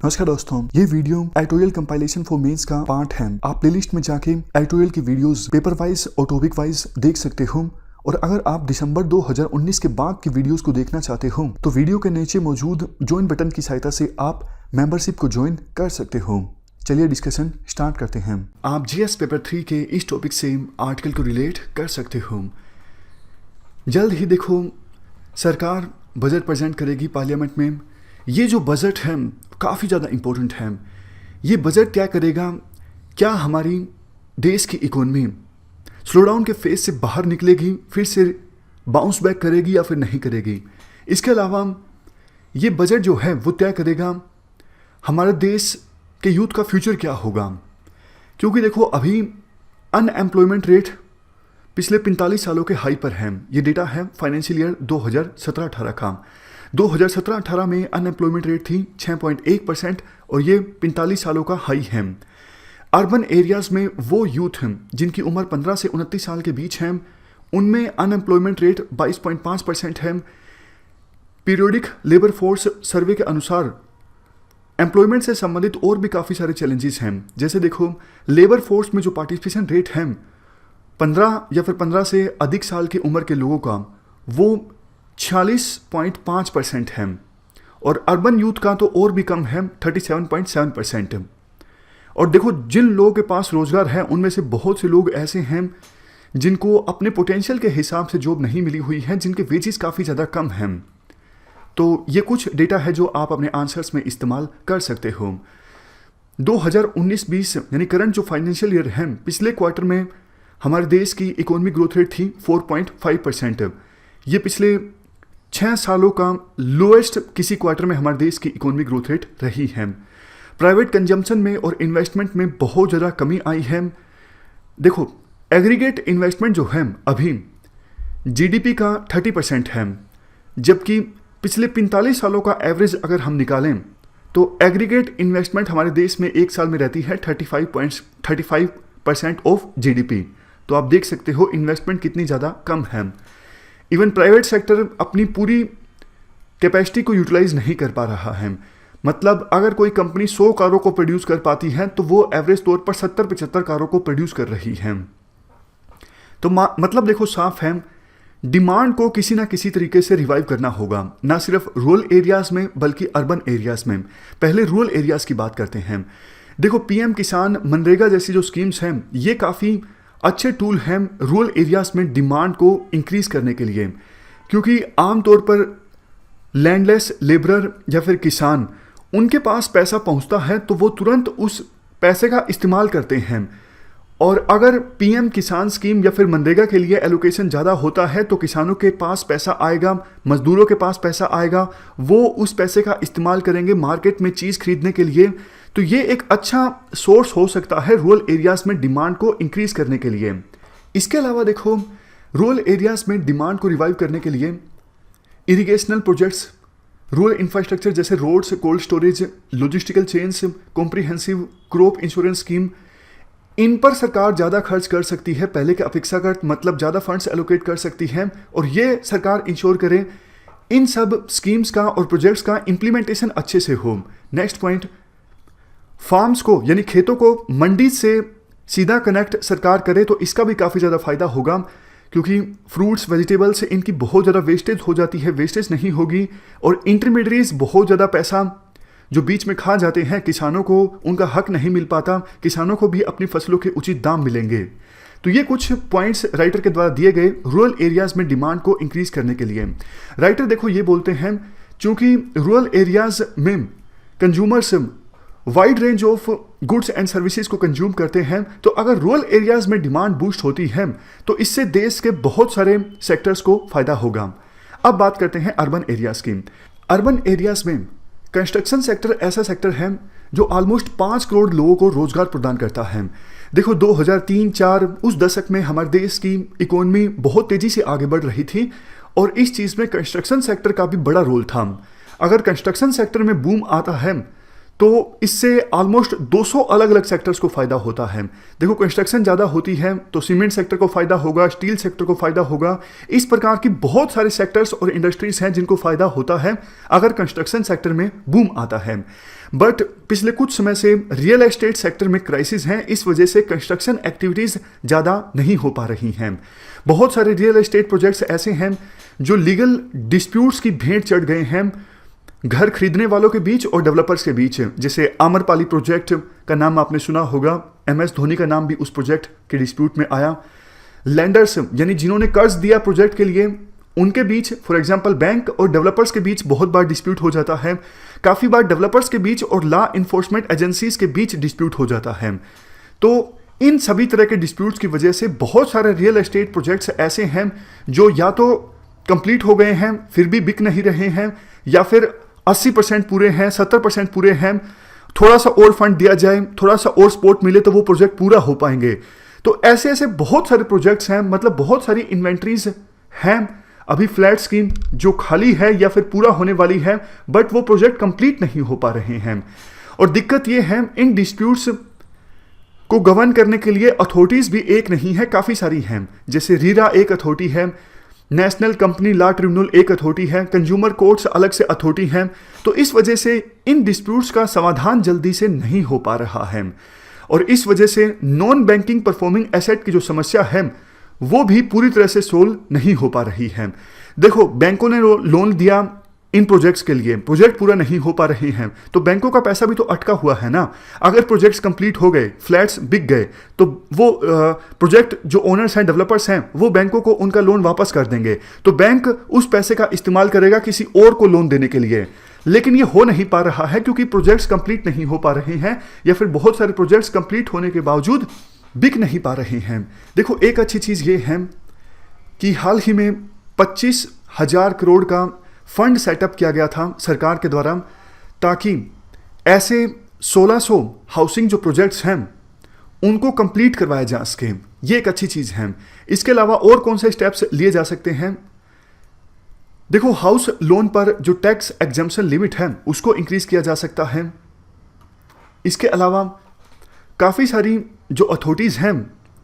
नमस्कार दोस्तों, ये video editorial compilation for mains का पार्ट है। आप प्लेलिस्ट में जाके एडिटोरियल की वीडियोस पेपर वाइज और टॉपिक वाइज देख सकते हो। और अगर आप दिसंबर 2019 के बाद की वीडियोस को देखना चाहते हो तो वीडियो के नीचे मौजूद ज्वाइन बटन की सहायता से आप मेंबरशिप को ज्वाइन कर सकते हो। चलिए डिस्कशन स्टार्ट करते हैं। आप जीएस पेपर 3 के इस टॉपिक से आर्टिकल को रिलेट कर सकते हो। जल्द ही देखो सरकार बजट प्रेजेंट करेगी पार्लियामेंट में। ये जो बजट है काफ़ी ज़्यादा इम्पोर्टेंट है। ये बजट क्या करेगा, क्या हमारी देश की इकोनॉमी स्लोडाउन के फेज से बाहर निकलेगी, फिर से बाउंस बैक करेगी या फिर नहीं करेगी। इसके अलावा ये बजट जो है वो तय करेगा हमारे देश के यूथ का फ्यूचर क्या होगा। क्योंकि देखो अभी अनएम्प्लॉयमेंट रेट पिछले 45 सालों के हाई पर है। ये डेटा है फाइनेंशियल ईयर 2017-18 का। 2017-18 में अनएम्प्लॉयमेंट रेट थी 6.1% और ये 45 सालों का हाई है। अर्बन एरियाज़ में वो यूथ हैं जिनकी उम्र 15 से 29 साल के बीच है, उनमें अनएम्प्लॉयमेंट रेट 22.5% है। पीरियोडिक लेबर फोर्स सर्वे के अनुसार एम्प्लॉयमेंट से संबंधित और भी काफ़ी सारे चैलेंजेस हैं। जैसे देखो लेबर फोर्स में जो पार्टिसिपेशन रेट है 15 या फिर 15 से अधिक साल की उम्र के लोगों का वो 46.5% है और अर्बन यूथ का तो और भी कम है 37.7%। और देखो जिन लोगों के पास रोजगार है उनमें से बहुत से लोग ऐसे हैं जिनको अपने पोटेंशियल के हिसाब से जॉब नहीं मिली हुई है, जिनके वेजेस काफ़ी ज़्यादा कम हैं। तो ये कुछ डेटा है जो आप अपने आंसर्स में इस्तेमाल कर सकते हो। 2019-20 यानी करंट जो फाइनेंशियल ईयर है, पिछले क्वार्टर में हमारे देश की इकोनॉमिक ग्रोथ रेट थी 4.5%। ये पिछले 6 सालों का लोएस्ट किसी क्वार्टर में हमारे देश की इकोनॉमिक ग्रोथ रेट रही है। प्राइवेट कंजम्पशन में और इन्वेस्टमेंट में बहुत ज़्यादा कमी आई है। देखो एग्रीगेट इन्वेस्टमेंट जो है अभी जीडीपी का 30% है, जबकि पिछले 45 सालों का एवरेज अगर हम निकालें तो एग्रीगेट इन्वेस्टमेंट हमारे देश में एक साल में रहती है 35% ऑफ जीडीपी। तो आप देख सकते हो इन्वेस्टमेंट कितनी ज़्यादा कम है। इवन प्राइवेट सेक्टर अपनी पूरी कैपेसिटी को यूटिलाइज नहीं कर पा रहा है। मतलब अगर कोई कंपनी 100 कारों को प्रोड्यूस कर पाती है तो वो एवरेज तौर पर 70-75 कारों को प्रोड्यूस कर रही है। तो मतलब देखो साफ है, डिमांड को किसी ना किसी तरीके से रिवाइव करना होगा, ना सिर्फ रूरल एरियाज़ में बल्कि अर्बन एरियाज़ में। पहले रूरल एरियाज़ की बात करते हैं। देखो पीएम किसान, मनरेगा जैसी जो स्कीम्स हैं ये काफ़ी अच्छे टूल हैं रूरल एरियाज़ में डिमांड को इंक्रीज़ करने के लिए। क्योंकि आमतौर पर लैंडलेस लेबरर या फिर किसान, उनके पास पैसा पहुंचता है तो वो तुरंत उस पैसे का इस्तेमाल करते हैं। और अगर पीएम किसान स्कीम या फिर मनरेगा के लिए एलोकेशन ज़्यादा होता है तो किसानों के पास पैसा आएगा, मजदूरों के पास पैसा आएगा, वो उस पैसे का इस्तेमाल करेंगे मार्केट में चीज़ खरीदने के लिए। तो ये एक अच्छा सोर्स हो सकता है रूरल एरियाज़ में डिमांड को इंक्रीज़ करने के लिए। इसके अलावा देखो रूरल एरियाज़ में डिमांड को रिवाइव करने के लिए इरिगेशनल प्रोजेक्ट्स, रूरल इंफ्रास्ट्रक्चर जैसे roads, cold storage, logistical chains, comprehensive crop insurance scheme, इन पर सरकार ज़्यादा खर्च कर सकती है पहले के अपेक्षाकृत, मतलब ज़्यादा फंड्स एलोकेट कर सकती है। और ये सरकार इंश्योर करे इन सब स्कीम्स का और प्रोजेक्ट्स का इम्प्लीमेंटेशन अच्छे से हो। नेक्स्ट पॉइंट, फार्म्स को यानी खेतों को मंडी से सीधा कनेक्ट सरकार करे तो इसका भी काफ़ी ज़्यादा फ़ायदा होगा। क्योंकि फ्रूट्स वेजिटेबल्स से इनकी बहुत ज़्यादा वेस्टेज हो जाती है, वेस्टेज नहीं होगी और इंटरमीडिएट्स बहुत ज़्यादा पैसा जो बीच में खा जाते हैं, किसानों को उनका हक नहीं मिल पाता, किसानों को भी अपनी फसलों के उचित दाम मिलेंगे। तो ये कुछ पॉइंट्स राइटर के द्वारा दिए गए रूरल एरियाज़ में डिमांड को इंक्रीज़ करने के लिए। राइटर देखो ये बोलते हैं चूँकि रूरल एरियाज़ में consumers wide range of goods and services को कंज्यूम करते हैं, तो अगर रूरल एरियाज़ में डिमांड बूस्ट होती है तो इससे देश के बहुत सारे सेक्टर्स को फ़ायदा होगा। अब बात करते हैं अर्बन एरियाज़ की। अर्बन एरियाज़ में कंस्ट्रक्शन सेक्टर ऐसा सेक्टर है जो ऑलमोस्ट 5 करोड़ लोगों को रोजगार प्रदान करता है। देखो 2003-4 उस दशक में हमारे देश की इकोनॉमी बहुत तेज़ी से आगे बढ़ रही थी और इस चीज़ में कंस्ट्रक्शन सेक्टर का भी बड़ा रोल था। अगर कंस्ट्रक्शन सेक्टर में बूम आता है तो इससे ऑलमोस्ट 200 अलग अलग सेक्टर्स को फायदा होता है। देखो, कंस्ट्रक्शन ज़्यादा होती है तो सीमेंट सेक्टर को फायदा होगा, स्टील सेक्टर को फायदा होगा। इस प्रकार की बहुत सारे सेक्टर्स और इंडस्ट्रीज हैं जिनको फायदा होता है अगर कंस्ट्रक्शन सेक्टर में बूम आता है। बट पिछले कुछ समय से रियल एस्टेट सेक्टर में क्राइसिस हैं, इस वजह से कंस्ट्रक्शन एक्टिविटीज़ ज़्यादा नहीं हो पा रही हैं। बहुत सारे रियल एस्टेट प्रोजेक्ट्स ऐसे हैं जो लीगल डिस्प्यूट्स की भेंट चढ़ गए हैं घर खरीदने वालों के बीच और डेवलपर्स के बीच। जैसे आम्रपाली प्रोजेक्ट का नाम आपने सुना होगा, MS धोनी का नाम भी उस प्रोजेक्ट के डिस्प्यूट में आया। लैंडर्स यानी जिन्होंने कर्ज दिया प्रोजेक्ट के लिए, उनके बीच, फॉर एग्जांपल बैंक और डेवलपर्स के बीच बहुत बार डिस्प्यूट हो जाता है। काफ़ी बार डेवलपर्स के बीच और लॉ इन्फोर्समेंट एजेंसीज के बीच डिस्प्यूट हो जाता है। तो इन सभी तरह के डिस्प्यूट्स की वजह से बहुत सारे रियल एस्टेट प्रोजेक्ट्स ऐसे हैं जो या तो कंप्लीट हो गए हैं फिर भी बिक नहीं रहे हैं, या फिर 80% पूरे हैं, 70% पूरे हैं। थोड़ा सा और फंड दिया जाए, थोड़ा सा और सपोर्ट मिले तो वो प्रोजेक्ट पूरा हो पाएंगे। तो ऐसे ऐसे बहुत सारे प्रोजेक्ट्स हैं, मतलब बहुत सारी इन्वेंट्रीज हैं अभी फ्लैट्स की जो खाली है या फिर पूरा होने वाली है, बट वो प्रोजेक्ट कंप्लीट नहीं हो पा रहे हैं। और दिक्कत ये है, इन डिस्प्यूट्स को गवर्न करने के लिए अथॉरिटीज भी एक नहीं है, काफ़ी सारी हैं। जैसे रीरा एक अथॉरिटी है, नेशनल कंपनी लॉ ट्रिब्यूनल एक अथॉरिटी है, कंज्यूमर कोर्ट्स अलग से अथॉरिटी हैं। तो इस वजह से इन डिस्प्यूट्स का समाधान जल्दी से नहीं हो पा रहा है, और इस वजह से नॉन बैंकिंग परफॉर्मिंग एसेट की जो समस्या है वो भी पूरी तरह से सोल्व नहीं हो पा रही है। देखो, बैंकों ने लोन दिया इन प्रोजेक्ट्स के लिए, प्रोजेक्ट पूरा नहीं हो पा रहे हैं, तो बैंकों का पैसा भी तो अटका हुआ है ना। अगर प्रोजेक्ट्स कंप्लीट हो गए, फ्लैट्स बिक गए, तो वो प्रोजेक्ट जो ओनर्स हैं, डेवलपर्स हैं, वो बैंकों को उनका लोन वापस कर देंगे। तो बैंक उस पैसे का इस्तेमाल करेगा किसी और को लोन देने के लिए। लेकिन ये हो नहीं पा रहा है क्योंकि प्रोजेक्ट्स कंप्लीट नहीं हो पा रहे हैं, या फिर बहुत सारे प्रोजेक्ट्स कंप्लीट होने के बावजूद बिक नहीं पा रहे हैं। देखो, एक अच्छी चीज़ ये है कि हाल ही में 25,000 करोड़ का फंड सेटअप किया गया था सरकार के द्वारा, ताकि ऐसे 1600 हाउसिंग जो प्रोजेक्ट्स हैं उनको कंप्लीट करवाया जा सके। ये एक अच्छी चीज़ है। इसके अलावा और कौन से स्टेप्स लिए जा सकते हैं? देखो, हाउस लोन पर जो टैक्स एग्जम्पशन लिमिट है उसको इंक्रीज किया जा सकता है। इसके अलावा काफ़ी सारी जो अथॉरिटीज़ हैं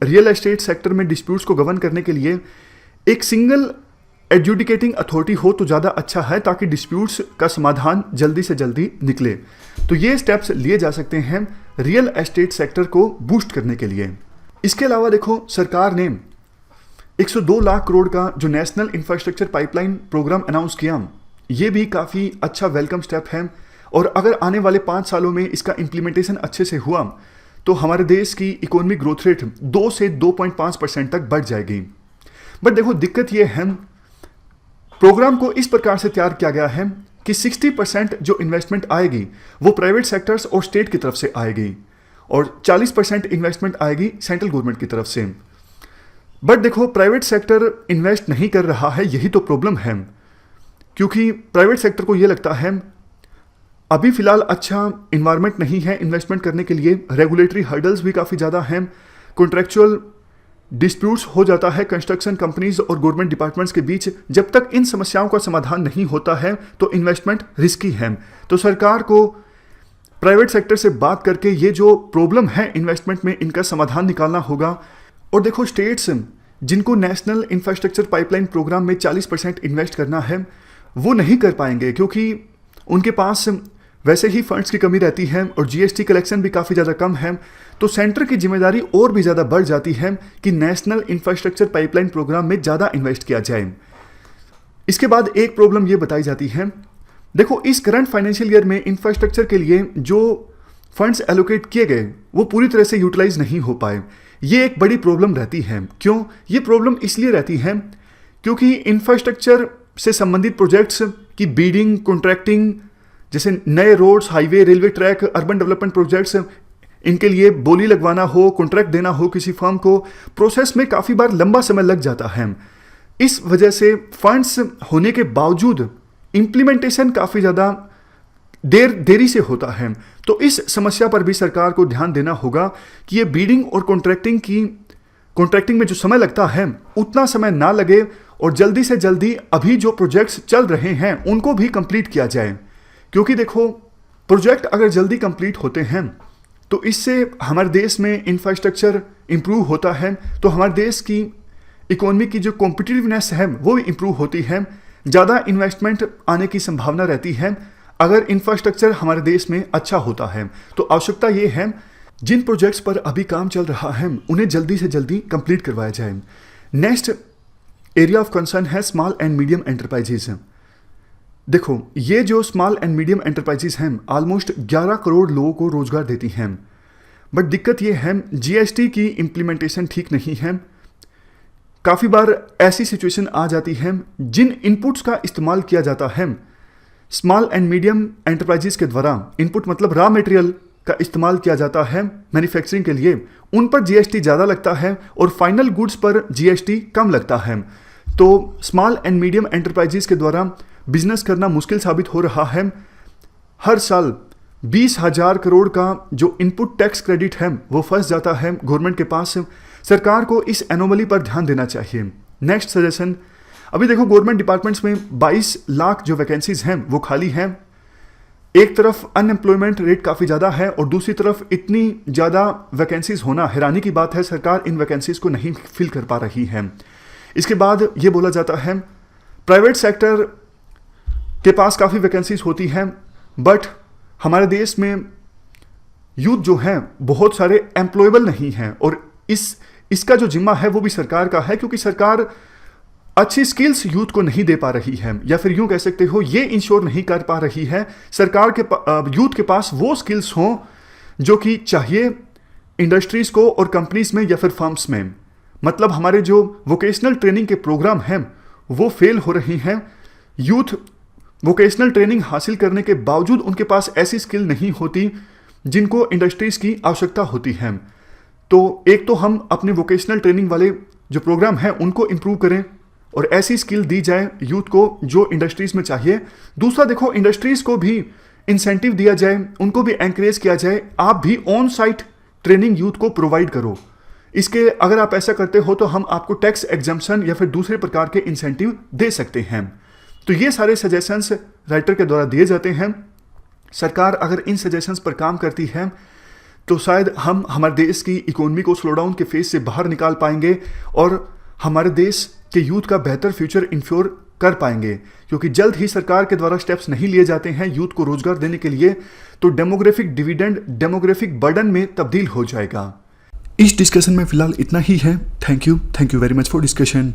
रियल एस्टेट सेक्टर में डिस्प्यूट्स को गवर्न करने के लिए, एक सिंगल एडजुडिकेटिंग अथॉरिटी हो तो ज़्यादा अच्छा है, ताकि डिस्प्यूट्स का समाधान जल्दी से जल्दी निकले। तो ये स्टेप्स लिए जा सकते हैं रियल एस्टेट सेक्टर को बूस्ट करने के लिए। इसके अलावा देखो, सरकार ने 102 लाख करोड़ का जो national infrastructure pipeline program announce किया, ये भी काफ़ी अच्छा वेलकम स्टेप है। और अगर आने वाले 5 सालों में इसका इम्प्लीमेंटेशन अच्छे से हुआ तो हमारे देश की इकोनॉमिक ग्रोथ रेट 2 से 2.5% तक बढ़ जाएगी। बट देखो, दिक्कत ये है, प्रोग्राम को इस प्रकार से तैयार किया गया है कि 60% जो इन्वेस्टमेंट आएगी वो प्राइवेट सेक्टर्स और स्टेट की तरफ से आएगी, और 40% इन्वेस्टमेंट आएगी सेंट्रल गवर्नमेंट की तरफ से। बट देखो, प्राइवेट सेक्टर इन्वेस्ट नहीं कर रहा है, यही तो प्रॉब्लम है। क्योंकि प्राइवेट सेक्टर को ये लगता है अभी फिलहाल अच्छा इन्वायरमेंट नहीं है इन्वेस्टमेंट करने के लिए, रेगुलेटरी हर्डल्स भी काफ़ी ज़्यादा हैं, कॉन्ट्रेक्चुअल डिस्प्यूट्स हो जाता है कंस्ट्रक्शन कंपनीज और गवर्नमेंट डिपार्टमेंट्स के बीच। जब तक इन समस्याओं का समाधान नहीं होता है तो इन्वेस्टमेंट रिस्की है। तो सरकार को प्राइवेट सेक्टर से बात करके ये जो प्रॉब्लम है इन्वेस्टमेंट में, इनका समाधान निकालना होगा। और देखो, स्टेट्स जिनको नेशनल इंफ्रास्ट्रक्चर पाइपलाइन प्रोग्राम में 40% इन्वेस्ट करना है वो नहीं कर पाएंगे, क्योंकि उनके पास वैसे ही फंड्स की कमी रहती है और GST कलेक्शन भी काफ़ी ज़्यादा कम है। तो सेंटर की जिम्मेदारी और भी ज़्यादा बढ़ जाती है कि नेशनल इंफ्रास्ट्रक्चर पाइपलाइन प्रोग्राम में ज़्यादा इन्वेस्ट किया जाए। इसके बाद एक प्रॉब्लम ये बताई जाती है, देखो, इस करंट फाइनेंशियल ईयर में इंफ्रास्ट्रक्चर के लिए जो फंड्स एलोकेट किए गए वो पूरी तरह से यूटिलाइज नहीं हो पाए। ये एक बड़ी प्रॉब्लम रहती है। क्यों? ये प्रॉब्लम इसलिए रहती है क्योंकि इंफ्रास्ट्रक्चर से संबंधित प्रोजेक्ट्स की बीडिंग, कॉन्ट्रैक्टिंग, जैसे नए roads, highway, railway track, urban development projects, इनके लिए बोली लगवाना हो, कॉन्ट्रैक्ट देना हो किसी फर्म को, प्रोसेस में काफ़ी बार लंबा समय लग जाता है। इस वजह से फंड्स होने के बावजूद इम्प्लीमेंटेशन काफ़ी ज़्यादा देरी से होता है। तो इस समस्या पर भी सरकार को ध्यान देना होगा कि ये बीडिंग और कॉन्ट्रैक्टिंग में जो समय लगता है उतना समय ना लगे, और जल्दी से जल्दी अभी जो प्रोजेक्ट्स चल रहे हैं उनको भी कंप्लीट किया जाए। क्योंकि देखो, प्रोजेक्ट अगर जल्दी कंप्लीट होते हैं तो इससे हमारे देश में इंफ्रास्ट्रक्चर इम्प्रूव होता है, तो हमारे देश की इकोनॉमी की जो कॉम्पिटिटिवनेस है वो भी इम्प्रूव होती है, ज़्यादा इन्वेस्टमेंट आने की संभावना रहती है अगर इंफ्रास्ट्रक्चर हमारे देश में अच्छा होता है। तो आवश्यकता ये है जिन प्रोजेक्ट्स पर अभी काम चल रहा है उन्हें जल्दी से जल्दी कंप्लीट करवाया जाए। नेक्स्ट एरिया ऑफ कंसर्न है स्मॉल एंड मीडियम एंटरप्राइजेज। देखो, ये जो स्मॉल एंड मीडियम एंटरप्राइजेज हैं ऑलमोस्ट 11 करोड़ लोगों को रोजगार देती हैं, बट दिक्कत ये है जीएसटी की इम्प्लीमेंटेशन ठीक नहीं है। काफ़ी बार ऐसी सिचुएशन आ जाती है जिन इनपुट्स का इस्तेमाल किया जाता है स्मॉल एंड मीडियम एंटरप्राइजेज के द्वारा, इनपुट मतलब रॉ मटेरियल का इस्तेमाल किया जाता है मैन्युफैक्चरिंग के लिए, उन पर जीएसटी ज़्यादा लगता है और फाइनल गुड्स पर जीएसटी कम लगता है। तो स्मॉल एंड मीडियम एंटरप्राइजेज के द्वारा बिजनेस करना मुश्किल साबित हो रहा है। हर साल 20,000 करोड़ का जो इनपुट टैक्स क्रेडिट है वो फंस जाता है गवर्नमेंट के पास। सरकार को इस एनोमली पर ध्यान देना चाहिए। नेक्स्ट सजेशन, अभी देखो गवर्नमेंट डिपार्टमेंट्स में 22 लाख जो वैकेंसीज हैं वो खाली हैं। एक तरफ अनएम्प्लॉयमेंट रेट काफ़ी ज़्यादा है और दूसरी तरफ इतनी ज़्यादा वैकेंसीज होना हैरानी की बात है। सरकार इन वैकेंसीज को नहीं फिल कर पा रही है। इसके बाद ये बोला जाता है प्राइवेट सेक्टर के पास काफ़ी वैकेंसीज होती हैं, बट हमारे देश में यूथ जो है बहुत सारे एम्प्लॉयबल नहीं हैं और इसका जो जिम्मा है वो भी सरकार का है, क्योंकि सरकार अच्छी स्किल्स यूथ को नहीं दे पा रही है, या फिर यूं कह सकते हो ये इंश्योर नहीं कर पा रही है सरकार के यूथ के पास वो स्किल्स हों जो कि चाहिए इंडस्ट्रीज को और कंपनीज में या फिर फर्म्स में। मतलब हमारे जो वोकेशनल ट्रेनिंग के प्रोग्राम हैं वो फेल हो रही हैं। यूथ वोकेशनल ट्रेनिंग हासिल करने के बावजूद उनके पास ऐसी स्किल नहीं होती जिनको इंडस्ट्रीज की आवश्यकता होती है। तो एक तो हम अपने वोकेशनल ट्रेनिंग वाले जो प्रोग्राम हैं उनको इम्प्रूव करें और ऐसी स्किल दी जाए यूथ को जो इंडस्ट्रीज में चाहिए। दूसरा देखो, इंडस्ट्रीज को भी इंसेंटिव दिया जाए, उनको भी एनकरेज किया जाए, आप भी ऑन साइट ट्रेनिंग यूथ को प्रोवाइड करो। इसके अगर आप ऐसा करते हो तो हम आपको टैक्स एग्जम्पशन या फिर दूसरे प्रकार के इंसेंटिव दे सकते हैं। तो ये सारे सजेशंस राइटर के द्वारा दिए जाते हैं। सरकार अगर इन सजेशंस पर काम करती है तो शायद हम हमारे देश की इकोनॉमी को स्लो डाउन के फेज से बाहर निकाल पाएंगे और हमारे देश के यूथ का बेहतर फ्यूचर इंश्योर कर पाएंगे। क्योंकि जल्द ही सरकार के द्वारा स्टेप्स नहीं लिए जाते हैं यूथ को रोजगार देने के लिए तो डेमोग्राफिक डिविडेंड डेमोग्राफिक बर्डन में तब्दील हो जाएगा। इस डिस्कशन में फिलहाल इतना ही है। Thank you very much for discussion.